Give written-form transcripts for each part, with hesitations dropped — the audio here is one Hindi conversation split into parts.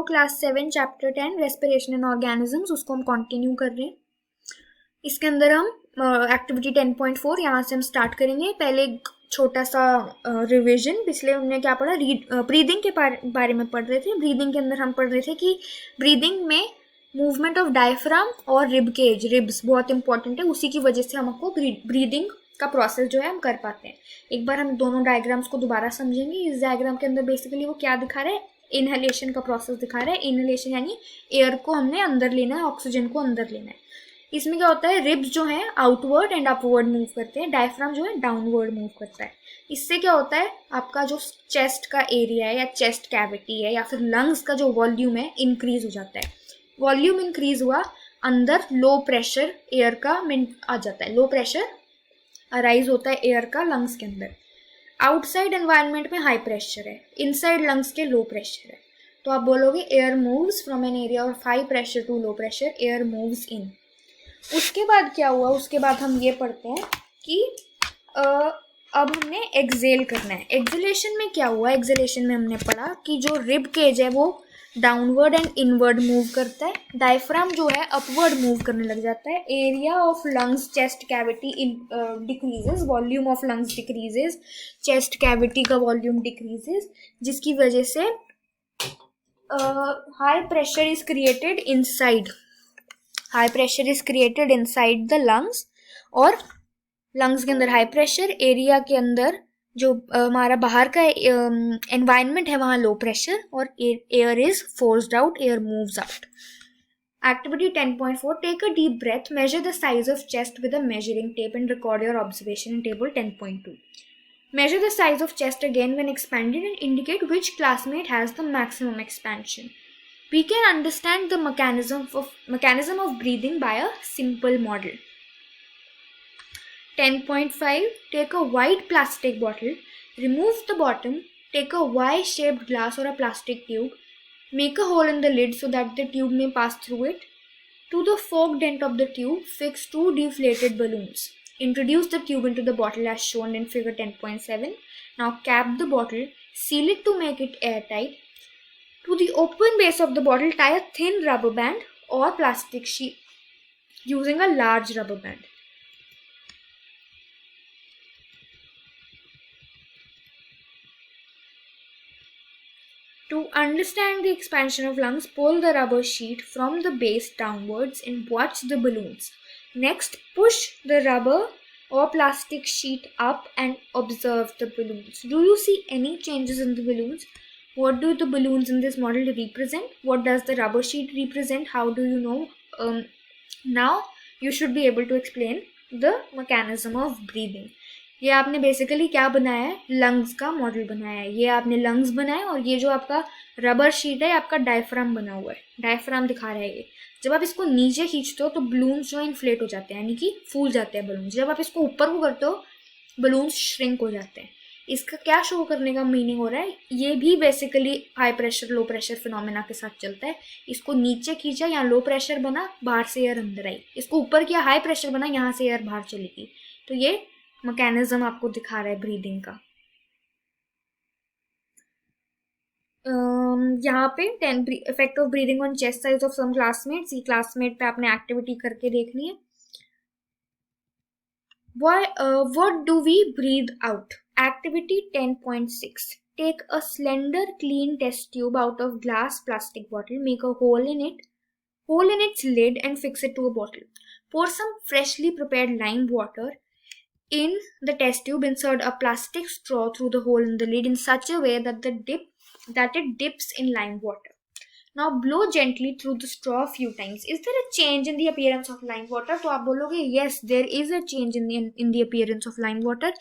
Class 7 chapter 10 respiration in organisms, उसको हम कंटिन्यू कर रहे हैं। इसके अंदर हम एक्टिविटी 10.4 यहाँ से हम स्टार्ट करेंगे। पहले एक छोटा सा रिवीजन, पिछले हमने क्या पढ़ा, ब्रीदिंग के बारे में पढ़ रहे थे। ब्रीदिंग के अंदर हम पढ़ रहे थे कि ब्रीदिंग में मूवमेंट ऑफ डायफ्राम और रिब केज, रिब्स बहुत इंपॉर्टेंट है, उसी की वजह से हमको ब्रीदिंग का प्रोसेस जो है हम कर पाते हैं। एक बार हम दोनों डायग्राम्स को दोबारा समझेंगे। इस डायग्राम के अंदर बेसिकली वो क्या दिखा रहा है, इनहेलेशन का प्रोसेस दिखा रहा है। इनहेलेशन यानी एयर को हमने अंदर लेना है, ऑक्सीजन को अंदर लेना है। इसमें क्या होता है, रिब्स जो है आउटवर्ड एंड अपवर्ड मूव करते हैं, डायफ्राम जो है डाउनवर्ड मूव करता है। इससे क्या होता है, आपका जो चेस्ट का एरिया है या चेस्ट कैविटी है या फिर लंग्स का जो वॉल्यूम है इंक्रीज हो जाता है। वॉल्यूम इंक्रीज हुआ, अंदर लो प्रेशर एयर का आ जाता है, लो प्रेशर अराइज होता है एयर का लंग्स के अंदर। आउटसाइड एनवायरनमेंट में हाई प्रेशर है, इनसाइड लंग्स के लो प्रेशर है। तो आप बोलोगे air moves from an area of high pressure to low pressure, air moves in. उसके बाद क्या हुआ, उसके बाद हम ये पढ़ते हैं कि अब हमने एक्सेल करना है। एक्सेलेशन में क्या हुआ, एक्सेलेशन में हमने पढ़ा कि जो रिब केज है वो डाउनवर्ड एंड इनवर्ड मूव करता है, डायफ्राम जो है अपवर्ड मूव करने लग जाता है, area of lungs chest cavity decreases, volume of lungs decreases, chest cavity का वॉल्यूम डिक्रीजेस, जिसकी वजह से high pressure is created inside, high pressure is created inside the lungs, और लंग्स के अंदर हाई प्रेशर, एरिया के अंदर जो हमारा बाहर का एनवायरनमेंट है वहाँ लो प्रेशर, और air is forced out, air moves out. Activity 10.4, take a deep breath, measure the size of chest with a measuring tape and record your observation in table 10.2. Measure the size of chest again when expanded and indicate which classmate has the maximum expansion. We can understand the mechanism of breathing by a simple model. 10.5, take a white plastic bottle, remove the bottom, take a Y-shaped glass or a plastic tube, make a hole in the lid so that the tube may pass through it. To the forked end of the tube, fix 2 deflated balloons. Introduce the tube into the bottle as shown in figure 10.7. Now cap the bottle, seal it to make it airtight. To the open base of the bottle, tie a thin rubber band or plastic sheet using a large rubber band. To understand the expansion of lungs, pull the rubber sheet from the base downwards and watch the balloons. Next, push the rubber or plastic sheet up and observe the balloons. Do you see any changes in the balloons? What do the balloons in this model represent? What does the rubber sheet represent? How do you know? Now you should be able to explain the mechanism of breathing. ये आपने बेसिकली क्या बनाया है, लंग्स का मॉडल बनाया है। ये आपने लंग्स बनाया और ये जो आपका रबर शीट है आपका डायफ्राम बना हुआ है, डायफ्राम दिखा रहा है ये। जब आप इसको नीचे खींचते हो तो बलून्स जो इन्फ्लेट हो जाते हैं, यानी कि फूल जाते हैं बलून्स। जब आप इसको ऊपर को करते हो बलून्स श्रिंक हो जाते हैं। इसका क्या शो करने का मीनिंग हो रहा है, ये भी basically high pressure low pressure phenomena के साथ चलता है। इसको नीचे खींचा, यहाँ लो प्रेशर बना, बाहर से एयर अंदर आई। इसको ऊपर किया, हाई प्रेशर बना, यहाँ से एयर बाहर चलेगी। तो ये मैकेनिज्म आपको दिखा रहा है ब्रीदिंग का। यहाँ पे 10 effect of breathing on chest size of some classmates, ये क्लासमेट पे आपने एक्टिविटी करके देखनी है। What do we breathe out? Activity 10.6, take a slender clean test tube out of glass plastic bottle, make a hole in its lid and fix it to a bottle. Pour some freshly prepared lime water in the test tube, insert a plastic straw through the hole in the lid in such a way that it dips in lime water. Now blow gently through the straw a few times. Is there a change in the appearance of lime water? तो आप बोलोगे yes, there is a change in the appearance of lime water.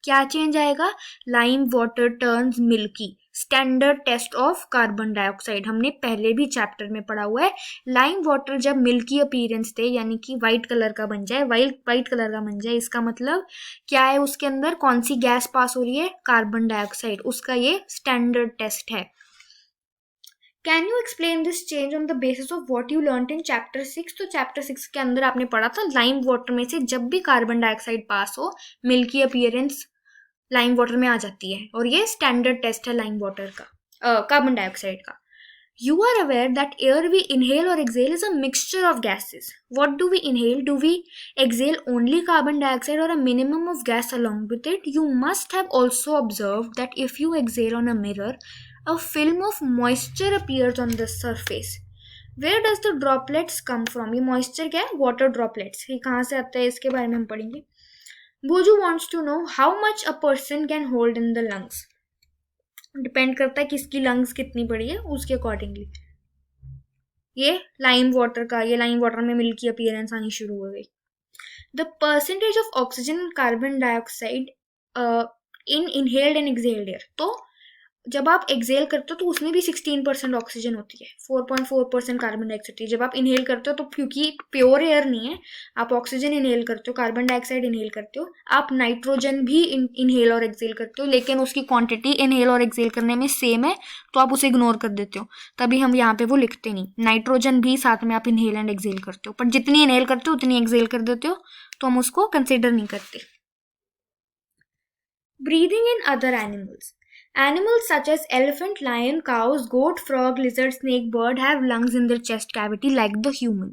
क्या change आएगा? Lime water turns milky. Standard test of carbon dioxide हमने पहले भी चैप्टर में पढ़ा हुआ है। लाइम वाटर जब मिल्की अपीयरेंस दे, यानी कि वाइट कलर का बन जाए, वाइट कलर का बन जाए, इसका मतलब क्या है, उसके अंदर कौन सी गैस पास हो रही है, कार्बन डाइऑक्साइड। उसका ये स्टैंडर्ड टेस्ट है। Can you explain this change on the basis of what you learn in chapter 6? तो चैप्टर 6 के अंदर आपने पढ़ा था लाइम वाटर में से जब भी कार्बन डाइऑक्साइड पास हो, मिल्की अपीयरेंस लाइम वाटर में आ जाती है, और ये स्टैंडर्ड टेस्ट है लाइम वाटर का, कार्बन डाइऑक्साइड का। You are aware that air we inhale or exhale is a mixture of gases. What do we inhale? Do we exhale only carbon dioxide or a minimum of gas along with it? You must have also observed that if you exhale on a mirror, a film of moisture appears on the surface. Where does the droplets come from? ये moisture क्या है? Water droplets. ये कहाँ से आता है इसके बारे में हम पढ़ेंगे. Boju wants to know how much a person can hold in the lungs. Depend करता है किसकी लंग्स कितनी बड़ी है उसके अकॉर्डिंगली. ये लाइम वाटर में मिल्की अपीयरेंस आनी शुरू हो गई. The percentage of oxygen and carbon dioxide in inhaled and exhaled air. तो जब आप एक्सहेल करते हो तो उसमें भी 16% ऑक्सीजन होती है, 4.4% कार्बन डाइऑक्साइड होती है. जब आप इनहेल करते हो तो क्योंकि प्योर एयर नहीं है, आप ऑक्सीजन इनहेल करते हो, कार्बन डाइऑक्साइड इनहेल करते हो, आप नाइट्रोजन भी इनहेल और एक्सहेल करते हो, लेकिन उसकी क्वांटिटी इनहेल और एक्सहेल करने में सेम है तो आप उसे इग्नोर कर देते हो. तभी हम यहाँ पे वो लिखते नहीं. नाइट्रोजन भी साथ में आप इनहेल एंड एक्सहेल करते हो, पर जितनी इनहेल करते हो उतनी एक्सहेल कर देते हो, तो हम उसको कंसिडर नहीं करते. Breathing in other animals. Animals such as elephant, lion, cows, goat, frog, lizard, snake, bird have lungs in their chest cavity like the human.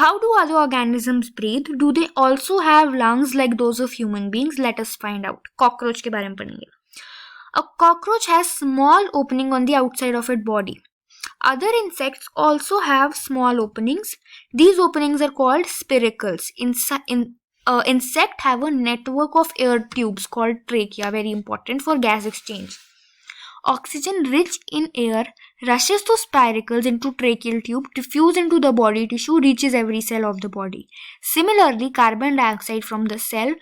How do other organisms breathe? Do they also have lungs like those of human beings? Let us find out. Cockroach के बारे में पढ़ेंगे. A cockroach has small opening on the outside of its body. Other insects also have small openings. These openings are called spiracles. Insect have a network of air tubes called trachea, very important for gas exchange. Oxygen rich in air rushes through spiracles into tracheal tube, diffuse into the body tissue, reaches every cell of the body. Similarly, carbon dioxide from the cell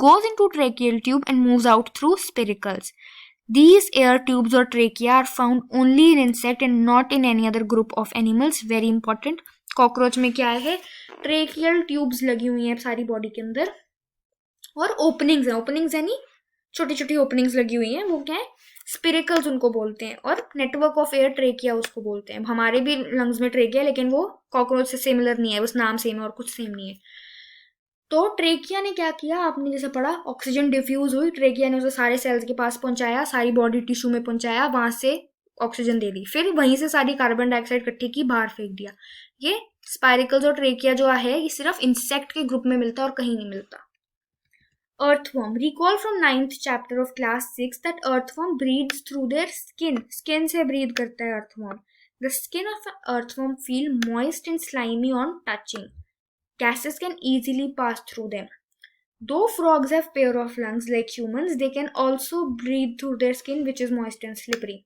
goes into tracheal tube and moves out through spiracles. These air tubes or trachea are found only in insect and not in any other group of animals. Very important. Cockroach में क्या है? ट्रेकियल ट्यूब्स लगी हुई हैं सारी बॉडी के अंदर और ओपनिंग्स हैं. ओपनिंग्स यानी छोटी छोटी ओपनिंग्स लगी हुई हैं, वो क्या है? स्पिरिकल्स उनको बोलते हैं. और नेटवर्क ऑफ एयर ट्रेकिया उसको बोलते हैं. हमारे भी लंग्स में ट्रेकिया, लेकिन वो कॉकरोच से सिमिलर नहीं है, बस नाम सेम है और कुछ सेम नहीं है. तो ट्रेकिया ने क्या किया, आपने जैसे पढ़ा, ऑक्सीजन डिफ्यूज हुई, ट्रेकिया ने उसे सारे सेल्स के पास पहुंचाया, सारी बॉडी टिश्यू में पहुंचाया, वहां से ऑक्सीजन दे दी, फिर वहीं से सारी कार्बन डाइऑक्साइड इकट्ठी की, बाहर फेंक दिया. ये स्पाइरिकल्स और ट्रेकिया जो है ये सिर्फ इंसेक्ट के ग्रुप में मिलता है और कहीं नहीं मिलता. Earthworm. Recall from 9th chapter of class 6 that earthworm breeds through their skin. Skin से ब्रीद करता है earthworm. The skin of earthworm feel moist and slimy on touching. Gases can easily pass through them. Though frogs have pair of lungs like humans, they can also breathe through their skin, which is moist and slippery.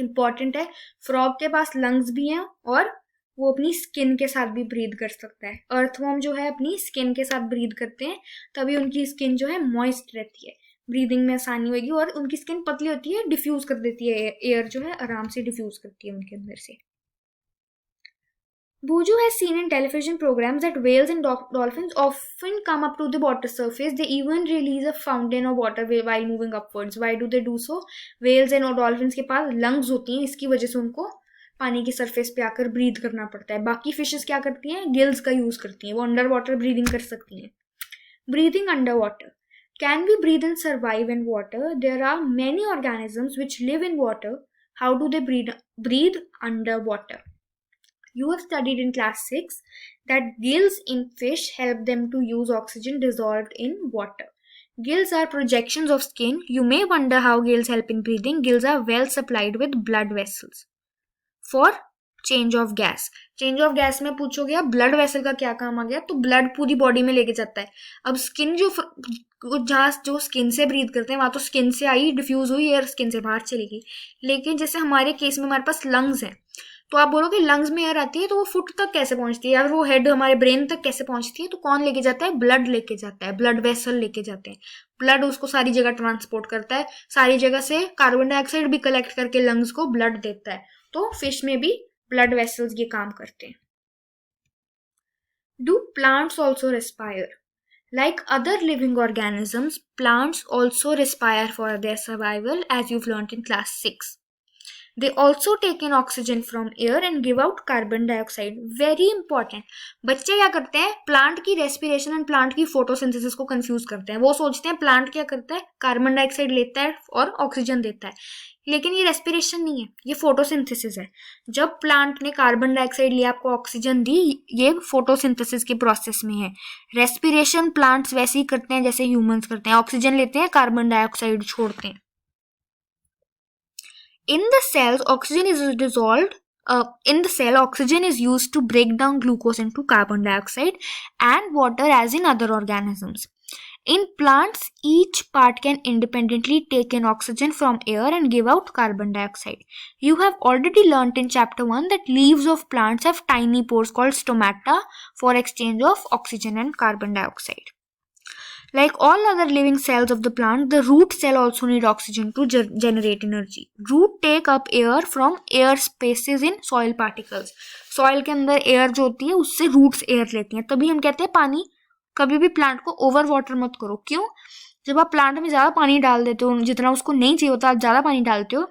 Important है, फ्रॉग के पास लंग्स भी हैं और वो अपनी स्किन के साथ भी ब्रीद कर सकता है. अर्थवर्म जो है अपनी स्किन के साथ ब्रीद करते हैं, तभी उनकी स्किन जो है मॉइस्ट रहती है, ब्रीदिंग में आसानी होगी, और उनकी स्किन पतली होती है, डिफ्यूज कर देती है, एयर जो है आराम से डिफ्यूज करती है उनके अंदर से. Buju has seen in television programs that whales and dolphins often come up to the water surface. They even release a fountain of water while moving upwards. Why do they do so? Whales and dolphins के पास lungs होती हैं, इसकी वजह से उनको पानी की सरफेस पे आकर ब्रीद करना पड़ता है. बाकी फिशेस क्या करती हैं? गिल्स का यूज करती हैं, वो अंडर वाटर ब्रीदिंग कर सकती हैं. Breathing under water. Can we breathe and survive in water? There are many organisms which live in water. How do they breathe underwater? You have studied in class 6 that gills in fish help them to use oxygen dissolved in water. Gills are projections of skin. You may wonder how gills help in breathing. Gills are well supplied with blood vessels for change of gas. Change of gas में पूछोगे आप ब्लड वेसल का क्या काम आ गया, तो ब्लड पूरी बॉडी में लेके जाता है. अब स्किन जहाँ जो स्किन से ब्रीथ करते हैं वहाँ तो स्किन से आई, डिफ्यूज हुई, एयर स्किन से बाहर चलेगी. लेकिन जैसे हमारे केस में हमारे पास लंग्स हैं, तो आप बोलोगे लंग्स में एयर आती है तो वो फुट तक कैसे पहुंचती है, या वो हेड हमारे ब्रेन तक कैसे पहुंचती है, तो कौन लेके जाता है? ब्लड लेके जाता है, ब्लड वेसल लेके जाते हैं. ब्लड उसको सारी जगह ट्रांसपोर्ट करता है, सारी जगह से कार्बन डाइऑक्साइड भी कलेक्ट करके लंग्स को ब्लड देता है. तो फिश में भी ब्लड वेसल्स ये काम करते हैं. Do plants also respire? Like other living organisms, plants also respire for their survival, as you've learned in class 6. They also take in oxygen from air and give out carbon dioxide. Very important. बच्चे क्या करते हैं, प्लांट की रेस्पिरेशन एंड प्लांट की फोटोसिंथेसिस को कंफ्यूज करते हैं। वो सोचते हैं प्लांट क्या करता है, कार्बन डाइऑक्साइड लेता है और ऑक्सीजन देता है, लेकिन ये रेस्पिरेशन नहीं है, ये फोटोसिंथेसिस है। जब प्लांट ने कार्बन डाइऑक्साइड लिया, आपको ऑक्सीजन दी, ये फोटोसिंथेसिस के प्रोसेस में है। रेस्पिरेशन प्लांट्स वैसे ही करते हैं जैसे ह्यूमंस करते हैं, ऑक्सीजन लेते हैं, कार्बन डाइऑक्साइड छोड़ते हैं। In the cells, oxygen is dissolved. In the cell, oxygen is used to break down glucose into carbon dioxide and water, as in other organisms. In plants, each part can independently take in oxygen from air and give out carbon dioxide. You have already learnt in chapter 1 that leaves of plants have tiny pores called stomata for exchange of oxygen and carbon dioxide. Like all other living cells of the plant, the root cell also need oxygen to generate energy. Root take up air from air spaces in soil particles. Soil के अंदर air जो होती है उससे roots air लेती हैं, तभी हम कहते हैं पानी। कभी भी प्लांट को ओवर वाटर मत करो। क्यों? जब आप प्लांट में ज़्यादा पानी डाल देते हो, जितना उसको नहीं चाहिए होता, आप ज़्यादा पानी डालते हो,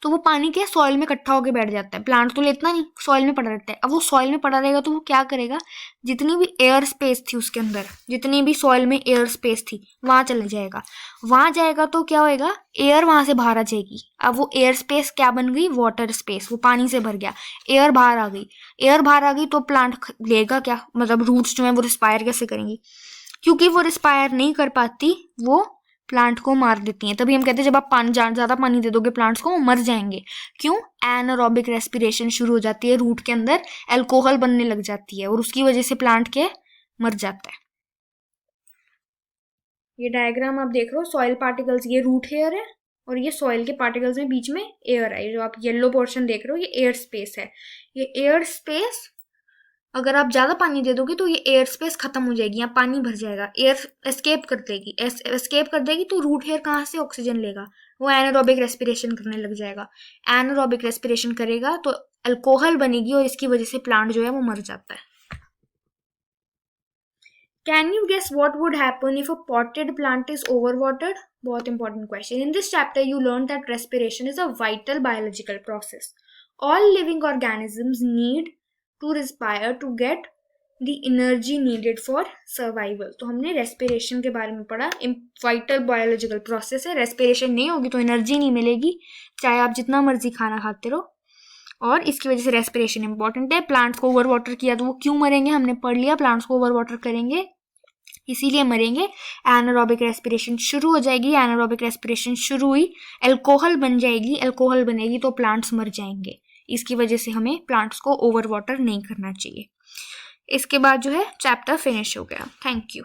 तो वो पानी के सॉइल में इकट्ठा होकर बैठ जाता है। प्लांट तो लेतना नहीं, सॉइल में पड़ा रहता है। अब वो सॉइल में पड़ा रहेगा तो वो क्या करेगा, जितनी भी एयर स्पेस थी उसके अंदर, जितनी भी सॉइल में एयर स्पेस थी, वहाँ चले जाएगा। वहाँ जाएगा तो क्या होएगा, एयर वहाँ से बाहर आ जाएगी। अब वो एयर स्पेस क्या बन गई, वाटर स्पेस। वो पानी से भर गया, एयर बाहर आ गई। एयर बाहर आ गई तो प्लांट लेगा क्या, मतलब रूट्स जो है वो रिस्पायर कैसे करेंगी? क्योंकि वो रिस्पायर नहीं कर पाती, वो प्लांट को मार देती हैं। तभी हम कहते हैं जब आप पानी ज़्यादा पानी दे दोगे प्लांट्स को, वो मर जाएंगे। क्यों? एनारोबिक रेस्पिरेशन शुरू हो जाती है, रूट के अंदर अल्कोहल बनने लग जाती है और उसकी वजह से प्लांट के मर जाता है। ये डायग्राम आप देख रहे हो, सॉइल पार्टिकल्स, ये रूट हेयर है और ये सॉइल के पार्टिकल्स में बीच में एयर है। जो आप येलो पोर्शन देख रहे हो, ये एयर स्पेस है। ये एयर स्पेस अगर आप ज़्यादा पानी दे दोगे तो ये एयर स्पेस खत्म हो जाएगी, यहाँ पानी भर जाएगा, एयर एस्केप कर देगी। एस्केप कर देगी तो रूट हेयर कहाँ से ऑक्सीजन लेगा? वो एनारोबिक रेस्पिरेशन करने लग जाएगा। एनारोबिक रेस्पिरेशन करेगा तो अल्कोहल बनेगी और इसकी वजह से प्लांट जो है वो मर जाता है। Can you guess what would happen if a potted plant is overwatered? बहुत important question. In this chapter you learn that respiration is a vital biological process. All living organisms need to respire to get the energy needed for survival। तो हमने रेस्पिरेशन के बारे में पढ़ा। वाइटल बायोलॉजिकल प्रोसेस है, रेस्पिरेशन नहीं होगी तो एनर्जी नहीं मिलेगी, चाहे आप जितना मर्जी खाना खाते रहो, और इसकी वजह से रेस्पिरेशन इंपॉर्टेंट है। प्लांट्स को ओवर वाटर किया तो वो क्यों मरेंगे, हमने पढ़ लिया। प्लांट्स को ओवर वाटर करेंगे इसीलिए मरेंगे। एनारोबिक रेस्पिरेशन शुरू हो जाएगी, एनारोबिक रेस्पिरेशन शुरू हुई, अल्कोहल बन जाएगी, अल्कोहल बनेगी तो प्लांट्स मर जाएंगे। इसकी वजह से हमें प्लांट्स को ओवर वाटर नहीं करना चाहिए। इसके बाद जो है चैप्टर फिनिश हो गया। Thank you.